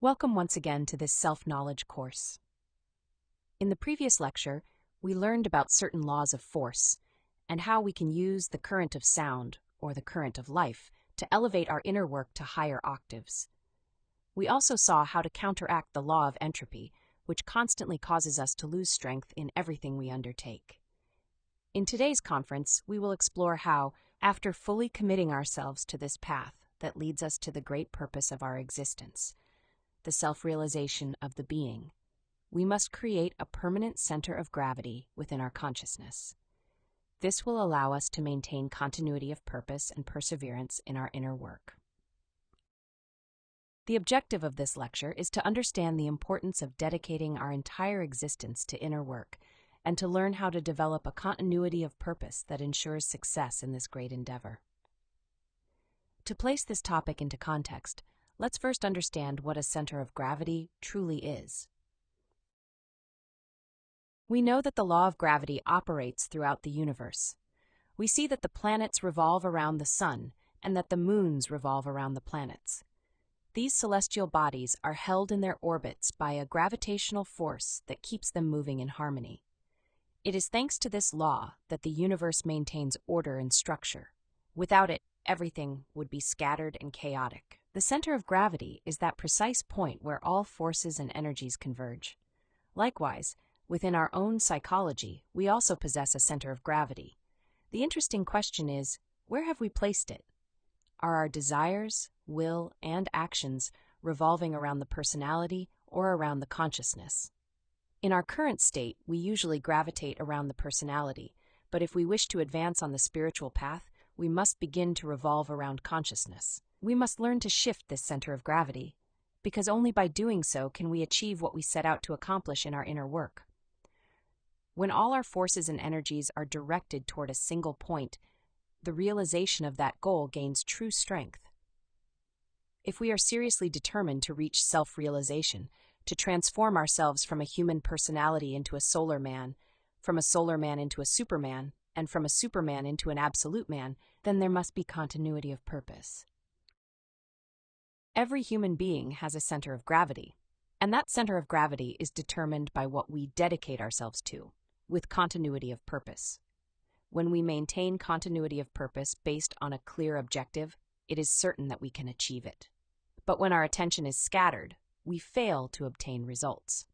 Welcome once again to this self-knowledge course. In the previous lecture, we learned about certain laws of force and how we can use the current of sound, or the current of life, to elevate our inner work to higher octaves. We also saw how to counteract the law of entropy, which constantly causes us to lose strength in everything we undertake. In today's conference, we will explore how, after fully committing ourselves to this path that leads us to the great purpose of our existence, the self-realization of the being, we must create a permanent center of gravity within our consciousness. This will allow us to maintain continuity of purpose and perseverance in our inner work. The objective of this lecture is to understand the importance of dedicating our entire existence to inner work and to learn how to develop a continuity of purpose that ensures success in this great endeavor. To place this topic into context, let's first understand what a center of gravity truly is. We know that the law of gravity operates throughout the universe. We see that the planets revolve around the sun and that the moons revolve around the planets. These celestial bodies are held in their orbits by a gravitational force that keeps them moving in harmony. It is thanks to this law that the universe maintains order and structure. Without it, everything would be scattered and chaotic. The center of gravity is that precise point where all forces and energies converge. Likewise, within our own psychology, we also possess a center of gravity. The interesting question is, where have we placed it? Are our desires, will, and actions revolving around the personality or around the consciousness? In our current state, we usually gravitate around the personality, but if we wish to advance on the spiritual path, we must begin to revolve around consciousness. We must learn to shift this center of gravity, because only by doing so can we achieve what we set out to accomplish in our inner work. When all our forces and energies are directed toward a single point, the realization of that goal gains true strength. If we are seriously determined to reach self-realization, to transform ourselves from a human personality into a solar man, from a solar man into a superman, and from a superman into an absolute man, then there must be continuity of purpose. Every human being has a center of gravity, and that center of gravity is determined by what we dedicate ourselves to, with continuity of purpose. When we maintain continuity of purpose based on a clear objective, it is certain that we can achieve it. But when our attention is scattered, we fail to obtain results.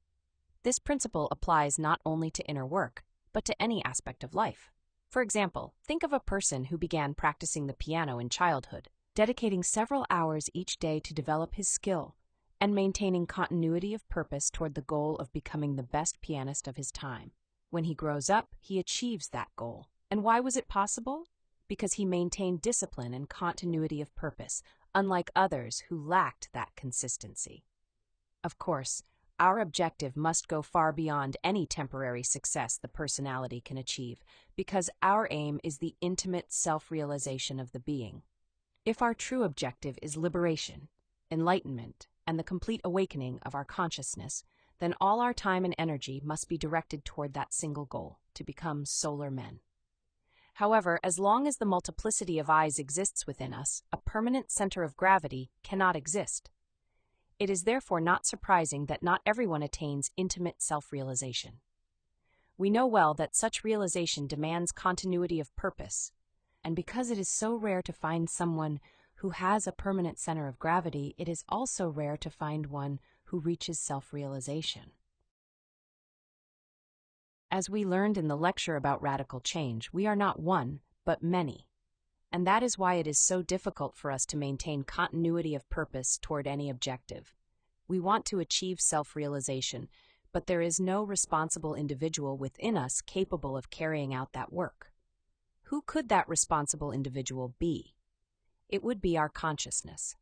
This principle applies not only to inner work, but to any aspect of life. For example, think of a person who began practicing the piano in childhood, dedicating several hours each day to develop his skill, and maintaining continuity of purpose toward the goal of becoming the best pianist of his time. When he grows up, he achieves that goal. And why was it possible? Because he maintained discipline and continuity of purpose, unlike others who lacked that consistency. Of course, our objective must go far beyond any temporary success the personality can achieve, because our aim is the intimate self-realization of the being. If our true objective is liberation, enlightenment, and the complete awakening of our consciousness, then all our time and energy must be directed toward that single goal, to become solar men. However, as long as the multiplicity of eyes exists within us, a permanent center of gravity cannot exist. It is therefore not surprising that not everyone attains intimate self-realization. We know well that such realization demands continuity of purpose, and because it is so rare to find someone who has a permanent center of gravity, it is also rare to find one who reaches self-realization. As we learned in the lecture about radical change, we are not one, but many. And that is why it is so difficult for us to maintain continuity of purpose toward any objective. We want to achieve self-realization, but there is no responsible individual within us capable of carrying out that work. Who could that responsible individual be? It would be our consciousness.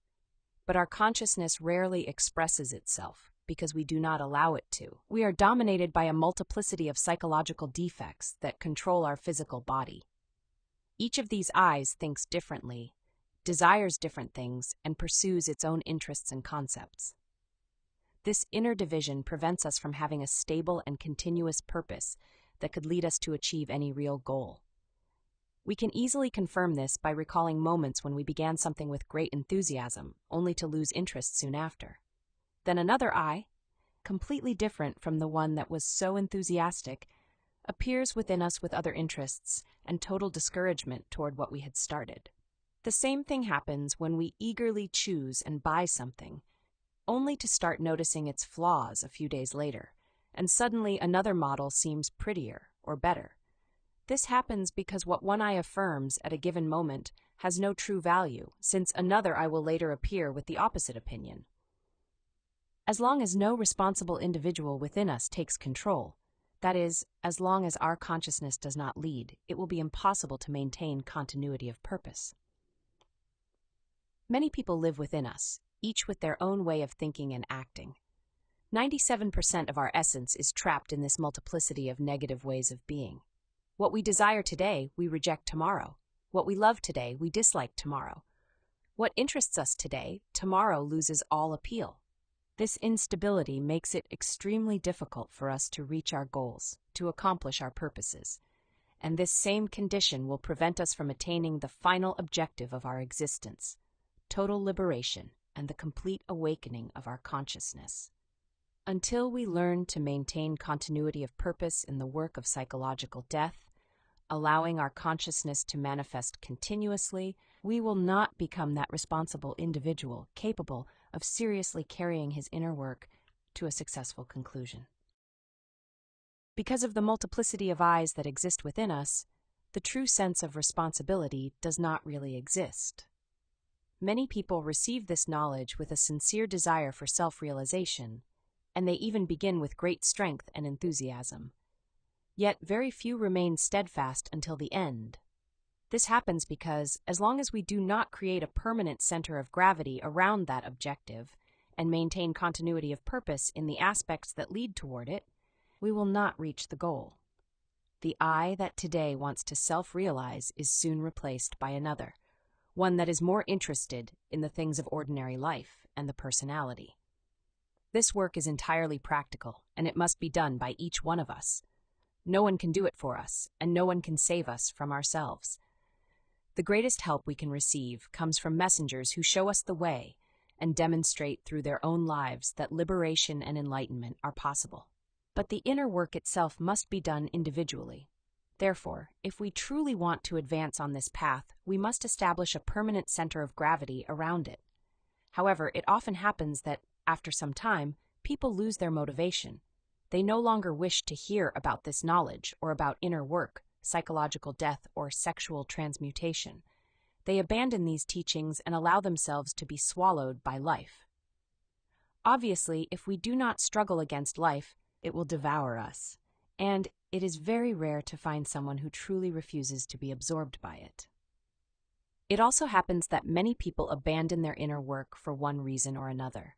But our consciousness rarely expresses itself because we do not allow it to. We are dominated by a multiplicity of psychological defects that control our physical body. Each of these eyes thinks differently, desires different things, and pursues its own interests and concepts. This inner division prevents us from having a stable and continuous purpose that could lead us to achieve any real goal. We can easily confirm this by recalling moments when we began something with great enthusiasm, only to lose interest soon after. Then another I, completely different from the one that was so enthusiastic, appears within us with other interests and total discouragement toward what we had started. The same thing happens when we eagerly choose and buy something, only to start noticing its flaws a few days later, and suddenly another model seems prettier or better. This happens because what one eye affirms at a given moment has no true value, since another eye will later appear with the opposite opinion. As long as no responsible individual within us takes control, that is, as long as our consciousness does not lead, it will be impossible to maintain continuity of purpose. Many people live within us, each with their own way of thinking and acting. 97% of our essence is trapped in this multiplicity of negative ways of being. What we desire today, we reject tomorrow. What we love today, we dislike tomorrow. What interests us today, tomorrow loses all appeal. This instability makes it extremely difficult for us to reach our goals, to accomplish our purposes. And this same condition will prevent us from attaining the final objective of our existence, total liberation and the complete awakening of our consciousness. Until we learn to maintain continuity of purpose in the work of psychological death, allowing our consciousness to manifest continuously, we will not become that responsible individual capable of seriously carrying his inner work to a successful conclusion. Because of the multiplicity of eyes that exist within us, the true sense of responsibility does not really exist. Many people receive this knowledge with a sincere desire for self-realization, and they even begin with great strength and enthusiasm. Yet very few remain steadfast until the end. This happens because, as long as we do not create a permanent center of gravity around that objective and maintain continuity of purpose in the aspects that lead toward it, we will not reach the goal. The I that today wants to self-realize is soon replaced by another, one that is more interested in the things of ordinary life and the personality. This work is entirely practical, and it must be done by each one of us. No one can do it for us, and no one can save us from ourselves. The greatest help we can receive comes from messengers who show us the way and demonstrate through their own lives that liberation and enlightenment are possible. But the inner work itself must be done individually. Therefore, if we truly want to advance on this path, we must establish a permanent center of gravity around it. However, it often happens that, after some time, people lose their motivation. They no longer wish to hear about this knowledge or about inner work, psychological death, or sexual transmutation. They abandon these teachings and allow themselves to be swallowed by life. Obviously, if we do not struggle against life, it will devour us, and it is very rare to find someone who truly refuses to be absorbed by it. It also happens that many people abandon their inner work for one reason or another.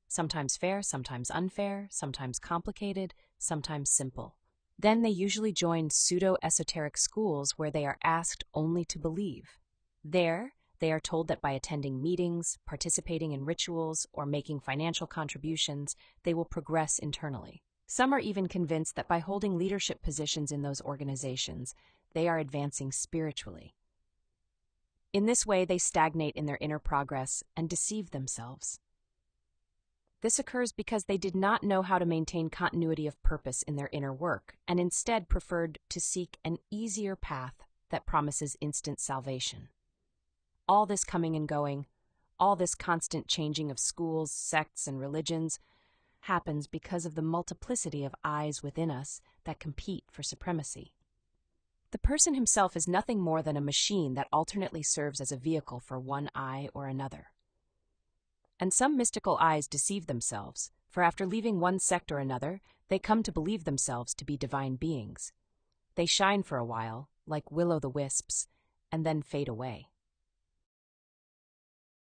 Sometimes fair, sometimes unfair, sometimes complicated, sometimes simple. Then they usually join pseudo-esoteric schools where they are asked only to believe. There, they are told that by attending meetings, participating in rituals, or making financial contributions, they will progress internally. Some are even convinced that by holding leadership positions in those organizations, they are advancing spiritually. In this way, they stagnate in their inner progress and deceive themselves. This occurs because they did not know how to maintain continuity of purpose in their inner work and instead preferred to seek an easier path that promises instant salvation. All this coming and going, all this constant changing of schools, sects, and religions happens because of the multiplicity of eyes within us that compete for supremacy. The person himself is nothing more than a machine that alternately serves as a vehicle for one eye or another. And some mystical eyes deceive themselves, for after leaving one sect or another, they come to believe themselves to be divine beings. They shine for a while, like will-o'-the-wisps, and then fade away.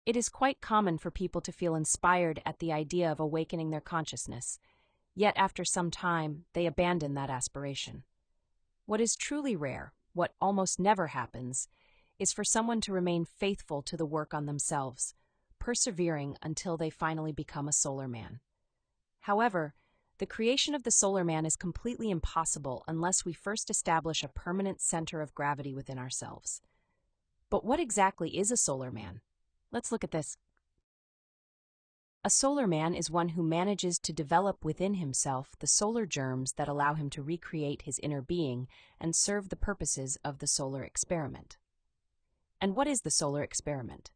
It is quite common for people to feel inspired at the idea of awakening their consciousness, yet after some time, they abandon that aspiration. What is truly rare, what almost never happens, is for someone to remain faithful to the work on themselves, persevering until they finally become a solar man. However, the creation of the solar man is completely impossible unless we first establish a permanent center of gravity within ourselves. But what exactly is a solar man? Let's look at this. A solar man is one who manages to develop within himself the solar germs that allow him to recreate his inner being and serve the purposes of the solar experiment. And what is the solar experiment?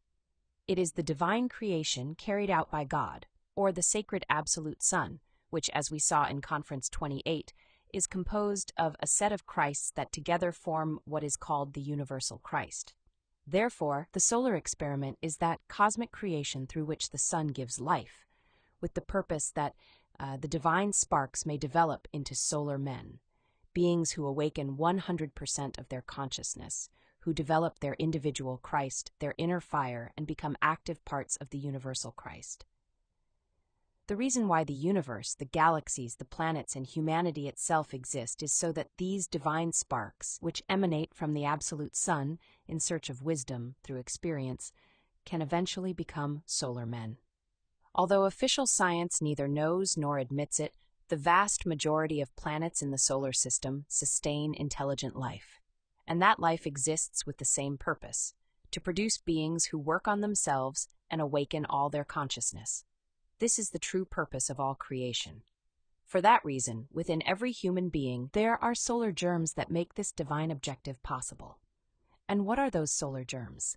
It is the divine creation carried out by God, or the sacred absolute Son, which, as we saw in Conference 28, is composed of a set of Christs that together form what is called the universal Christ. Therefore, the solar experiment is that cosmic creation through which the sun gives life, with the purpose that the divine sparks may develop into solar men, beings who awaken 100% of their consciousness, who develop their individual Christ, their inner fire, and become active parts of the universal Christ. The reason why the universe, the galaxies, the planets, and humanity itself exist is so that these divine sparks, which emanate from the absolute sun in search of wisdom through experience, can eventually become solar men. Although official science neither knows nor admits it, the vast majority of planets in the solar system sustain intelligent life. And that life exists with the same purpose, to produce beings who work on themselves and awaken all their consciousness. This is the true purpose of all creation. For that reason, within every human being, there are solar germs that make this divine objective possible. And what are those solar germs?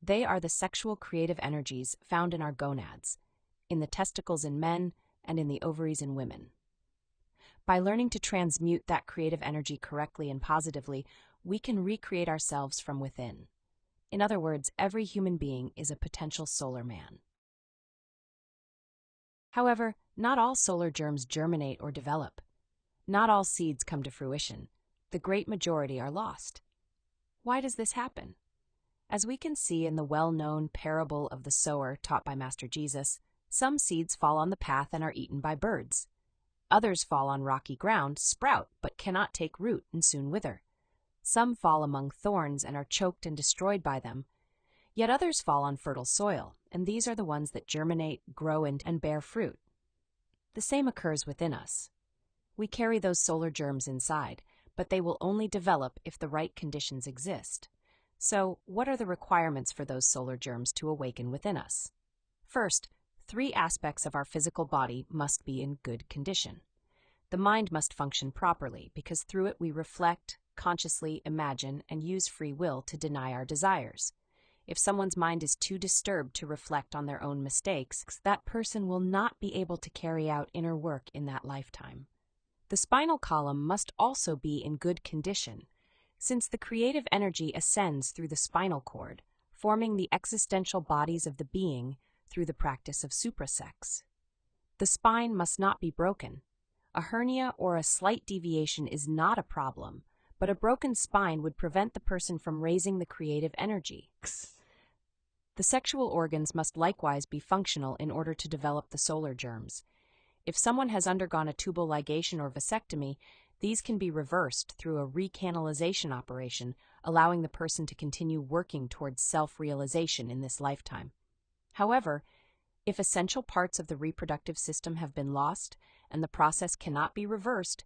They are the sexual creative energies found in our gonads, in the testicles in men, and in the ovaries in women. By learning to transmute that creative energy correctly and positively, we can recreate ourselves from within. In other words, every human being is a potential solar man. However, not all solar germs germinate or develop. Not all seeds come to fruition. The great majority are lost. Why does this happen? As we can see in the well-known parable of the sower taught by Master Jesus, some seeds fall on the path and are eaten by birds. Others fall on rocky ground, sprout, but cannot take root and soon wither. Some fall among thorns and are choked and destroyed by them. Yet others fall on fertile soil, and these are the ones that germinate, grow, and bear fruit. The same occurs within us. We carry those solar germs inside, but they will only develop if the right conditions exist. So, what are the requirements for those solar germs to awaken within us? First, 3 aspects of our physical body must be in good condition. The mind must function properly, because through it we reflect, consciously imagine, and use free will to deny our desires. If someone's mind is too disturbed to reflect on their own mistakes, that person will not be able to carry out inner work in that lifetime. The spinal column must also be in good condition, since the creative energy ascends through the spinal cord, forming the existential bodies of the being through the practice of suprasex. The spine must not be broken. A hernia or a slight deviation is not a problem, but a broken spine would prevent the person from raising the creative energy. The sexual organs must likewise be functional in order to develop the solar germs. If someone has undergone a tubal ligation or vasectomy, these can be reversed through a recanalization operation, allowing the person to continue working towards self-realization in this lifetime. However, if essential parts of the reproductive system have been lost and the process cannot be reversed,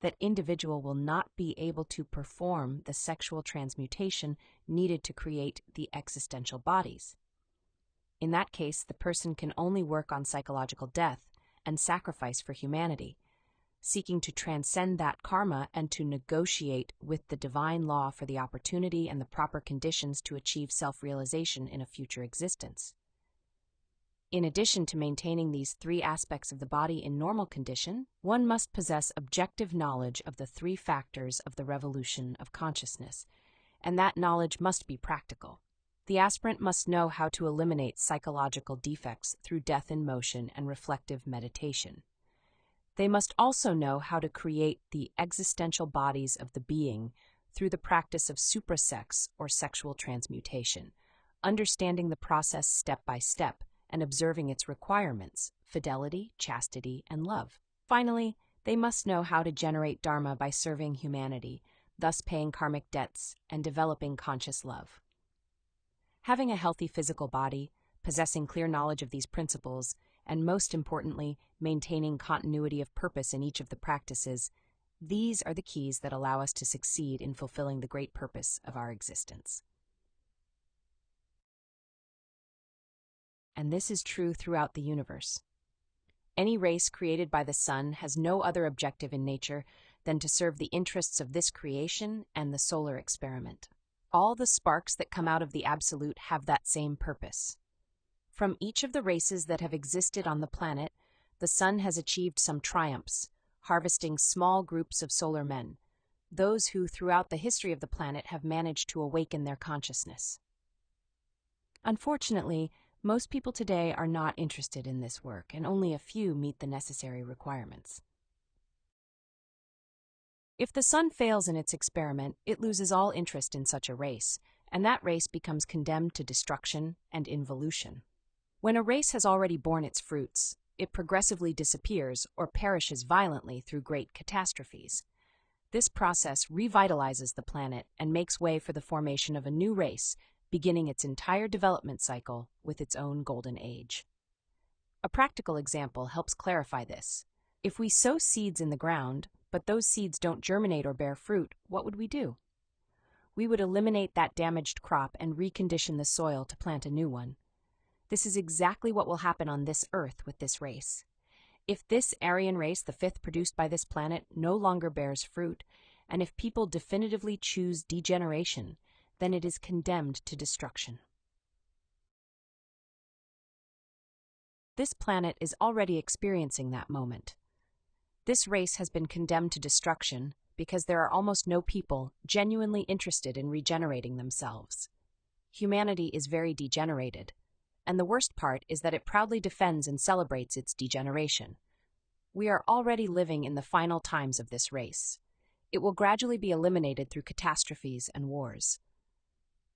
that individual will not be able to perform the sexual transmutation needed to create the existential bodies. In that case, the person can only work on psychological death and sacrifice for humanity, seeking to transcend that karma and to negotiate with the divine law for the opportunity and the proper conditions to achieve self-realization in a future existence. In addition to maintaining these 3 aspects of the body in normal condition, one must possess objective knowledge of the 3 factors of the revolution of consciousness, and that knowledge must be practical. The aspirant must know how to eliminate psychological defects through death in motion and reflective meditation. They must also know how to create the existential bodies of the being through the practice of suprasex or sexual transmutation, understanding the process step by step, and observing its requirements, fidelity, chastity, and love. Finally, they must know how to generate dharma by serving humanity, thus paying karmic debts and developing conscious love. Having a healthy physical body, possessing clear knowledge of these principles, and most importantly, maintaining continuity of purpose in each of the practices, these are the keys that allow us to succeed in fulfilling the great purpose of our existence. and this is true throughout the universe. Any race created by the sun has no other objective in nature than to serve the interests of this creation and the solar experiment. All the sparks that come out of the Absolute have that same purpose. From each of the races that have existed on the planet, the sun has achieved some triumphs, harvesting small groups of solar men, those who throughout the history of the planet have managed to awaken their consciousness. Unfortunately, most people today are not interested in this work, and only a few meet the necessary requirements. If the sun fails in its experiment, it loses all interest in such a race, and that race becomes condemned to destruction and involution. When a race has already borne its fruits, it progressively disappears or perishes violently through great catastrophes. This process revitalizes the planet and makes way for the formation of a new race, beginning its entire development cycle with its own golden age. A practical example helps clarify this. If we sow seeds in the ground, but those seeds don't germinate or bear fruit, what would we do? We would eliminate that damaged crop and recondition the soil to plant a new one. This is exactly what will happen on this Earth with this race. If this Aryan race, the fifth produced by this planet, no longer bears fruit, and if people definitively choose degeneration, then it is condemned to destruction. This planet is already experiencing that moment. This race has been condemned to destruction because there are almost no people genuinely interested in regenerating themselves. Humanity is very degenerated, and the worst part is that it proudly defends and celebrates its degeneration. We are already living in the final times of this race. It will gradually be eliminated through catastrophes and wars.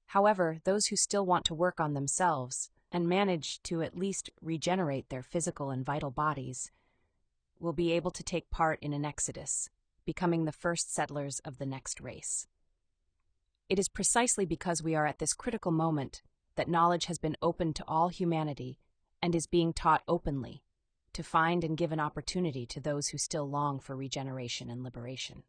However, those who still want to work on themselves and manage to at least regenerate their physical and vital bodies will be able to take part in an exodus, becoming the first settlers of the next race. It is precisely because we are at this critical moment that knowledge has been opened to all humanity and is being taught openly to find and give an opportunity to those who still long for regeneration and liberation.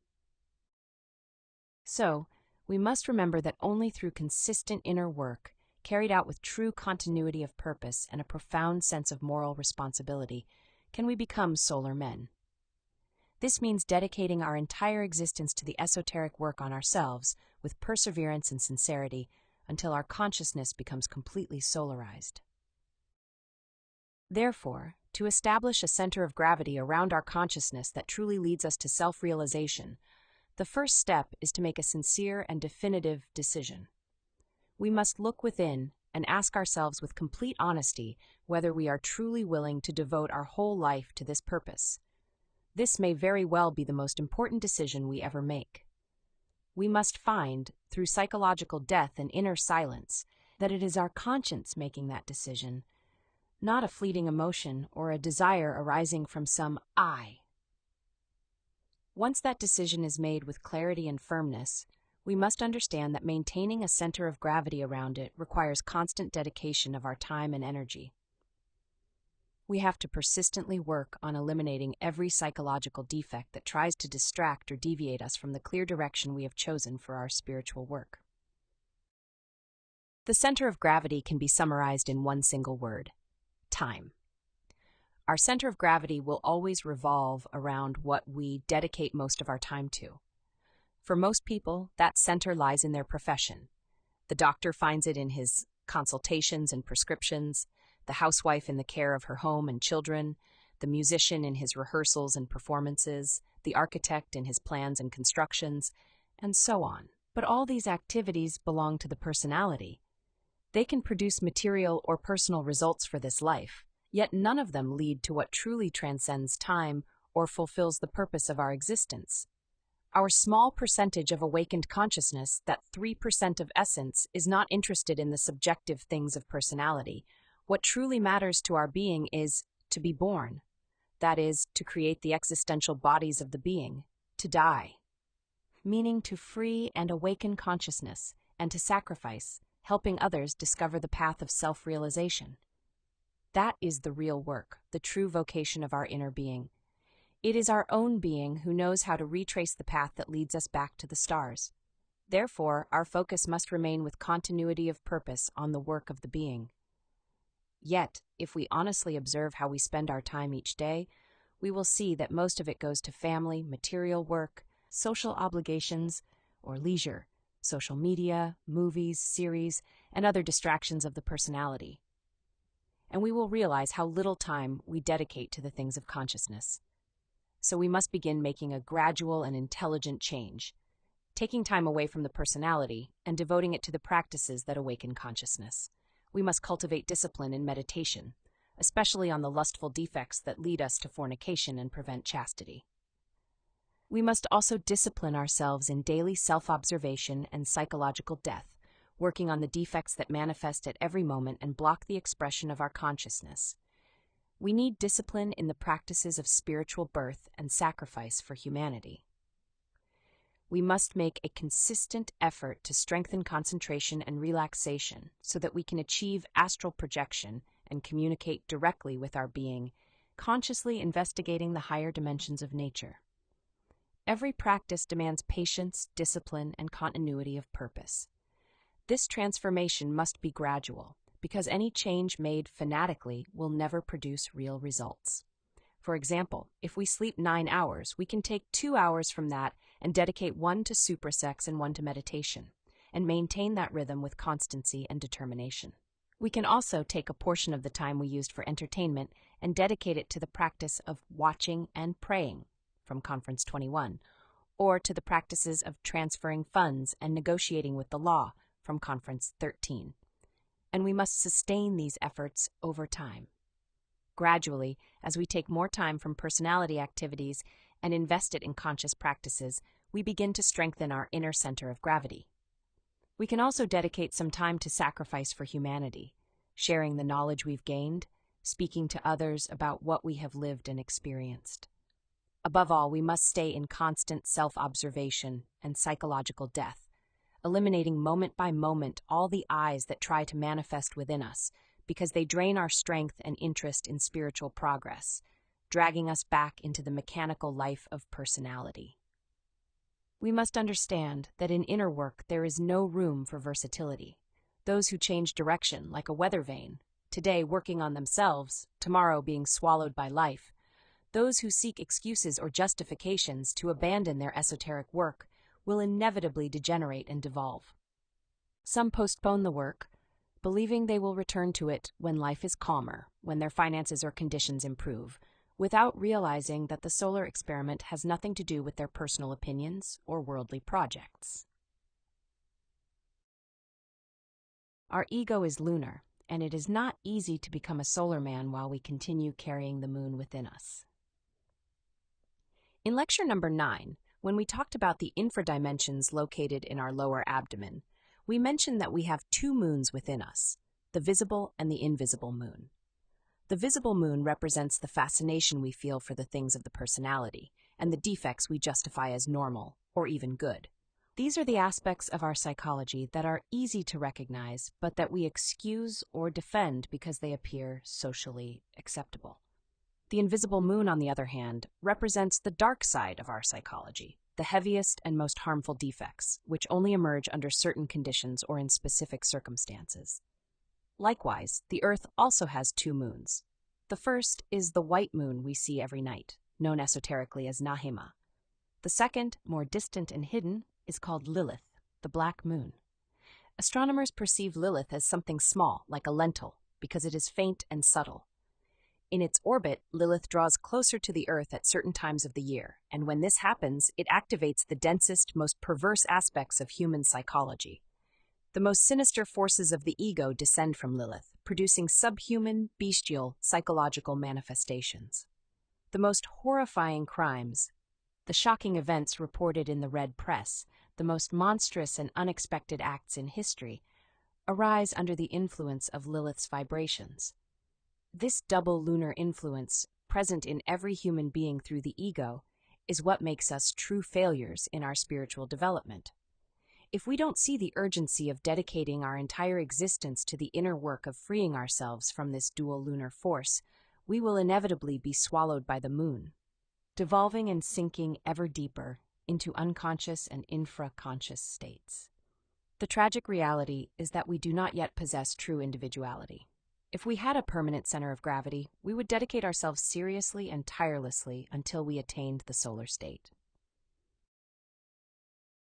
So, we must remember that only through consistent inner work, carried out with true continuity of purpose and a profound sense of moral responsibility, can we become solar men. This means dedicating our entire existence to the esoteric work on ourselves with perseverance and sincerity until our consciousness becomes completely solarized. Therefore, to establish a center of gravity around our consciousness that truly leads us to self-realization, the first step is to make a sincere and definitive decision. We must look within and ask ourselves with complete honesty whether we are truly willing to devote our whole life to this purpose. This may very well be the most important decision we ever make. We must find, through psychological death and inner silence, that it is our conscience making that decision, not a fleeting emotion or a desire arising from some I. Once that decision is made with clarity and firmness, we must understand that maintaining a center of gravity around it requires constant dedication of our time and energy. We have to persistently work on eliminating every psychological defect that tries to distract or deviate us from the clear direction we have chosen for our spiritual work. The center of gravity can be summarized in one single word: time. Our center of gravity will always revolve around what we dedicate most of our time to. For most people, that center lies in their profession. The doctor finds it in his consultations and prescriptions, the housewife in the care of her home and children, the musician in his rehearsals and performances, the architect in his plans and constructions, and so on. But all these activities belong to the personality. They can produce material or personal results for this life, yet none of them lead to what truly transcends time or fulfills the purpose of our existence. Our small percentage of awakened consciousness, that 3% of essence, is not interested in the subjective things of personality. What truly matters to our being is to be born, that is, to create the existential bodies of the being, to die, meaning to free and awaken consciousness, and to sacrifice, helping others discover the path of self-realization. That is the real work, the true vocation of our inner being. It is our own being who knows how to retrace the path that leads us back to the stars. Therefore, our focus must remain with continuity of purpose on the work of the being. Yet, if we honestly observe how we spend our time each day, we will see that most of it goes to family, material work, social obligations, or leisure, social media, movies, series, and other distractions of the personality. And we will realize how little time we dedicate to the things of consciousness. So we must begin making a gradual and intelligent change, taking time away from the personality and devoting it to the practices that awaken consciousness. We must cultivate discipline in meditation, especially on the lustful defects that lead us to fornication and prevent chastity. We must also discipline ourselves in daily self-observation and psychological death, working on the defects that manifest at every moment and block the expression of our consciousness. We need discipline in the practices of spiritual birth and sacrifice for humanity. We must make a consistent effort to strengthen concentration and relaxation so that we can achieve astral projection and communicate directly with our being, consciously investigating the higher dimensions of nature. Every practice demands patience, discipline, and continuity of purpose. This transformation must be gradual, because any change made fanatically will never produce real results. For example, if we sleep 9 hours, we can take 2 hours from that and dedicate 1 to suprasex and 1 to meditation, and maintain that rhythm with constancy and determination. We can also take a portion of the time we used for entertainment and dedicate it to the practice of watching and praying, from Conference 21, or to the practices of transferring funds and negotiating with the law, from Conference 13. And we must sustain these efforts over time. Gradually, as we take more time from personality activities and invest it in conscious practices, we begin to strengthen our inner center of gravity. We can also dedicate some time to sacrifice for humanity, sharing the knowledge we've gained, speaking to others about what we have lived and experienced. Above all, we must stay in constant self-observation and psychological death, eliminating moment by moment all the I's that try to manifest within us, because they drain our strength and interest in spiritual progress, dragging us back into the mechanical life of personality. We must understand that in inner work there is no room for versatility. Those who change direction, like a weather vane, today working on themselves, tomorrow being swallowed by life, those who seek excuses or justifications to abandon their esoteric work will inevitably degenerate and devolve. Some postpone the work, believing they will return to it when life is calmer, when their finances or conditions improve, without realizing that the solar experiment has nothing to do with their personal opinions or worldly projects. Our ego is lunar, and it is not easy to become a solar man while we continue carrying the moon within us. In lecture number 9, when we talked about the infradimensions located in our lower abdomen, we mentioned that we have 2 moons within us, the visible and the invisible moon. The visible moon represents the fascination we feel for the things of the personality and the defects we justify as normal or even good. These are the aspects of our psychology that are easy to recognize, but that we excuse or defend because they appear socially acceptable. The invisible moon, on the other hand, represents the dark side of our psychology, the heaviest and most harmful defects, which only emerge under certain conditions or in specific circumstances. Likewise, the Earth also has 2 moons. The first is the white moon we see every night, known esoterically as Nahima. The second, more distant and hidden, is called Lilith, the black moon. Astronomers perceive Lilith as something small, like a lentil, because it is faint and subtle. In its orbit, Lilith draws closer to the Earth at certain times of the year, and when this happens, it activates the densest, most perverse aspects of human psychology. The most sinister forces of the ego descend from Lilith, producing subhuman, bestial, psychological manifestations. The most horrifying crimes, the shocking events reported in the Red Press, the most monstrous and unexpected acts in history, arise under the influence of Lilith's vibrations. This double lunar influence, present in every human being through the ego, is what makes us true failures in our spiritual development. If we don't see the urgency of dedicating our entire existence to the inner work of freeing ourselves from this dual lunar force, we will inevitably be swallowed by the moon, devolving and sinking ever deeper into unconscious and infraconscious states. The tragic reality is that we do not yet possess true individuality. If we had a permanent center of gravity, we would dedicate ourselves seriously and tirelessly until we attained the solar state.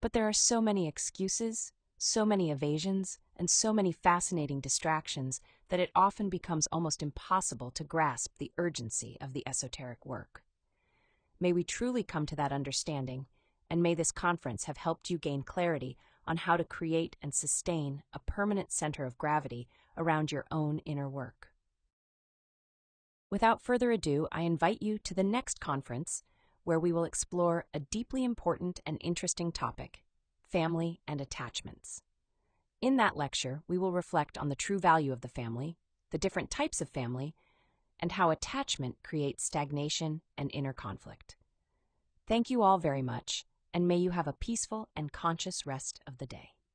But there are so many excuses, so many evasions, and so many fascinating distractions that it often becomes almost impossible to grasp the urgency of the esoteric work. May we truly come to that understanding, and may this conference have helped you gain clarity on how to create and sustain a permanent center of gravity around your own inner work. Without further ado, I invite you to the next conference, where we will explore a deeply important and interesting topic: family and attachments. In that lecture, we will reflect on the true value of the family, the different types of family, and how attachment creates stagnation and inner conflict. Thank you all very much, and may you have a peaceful and conscious rest of the day.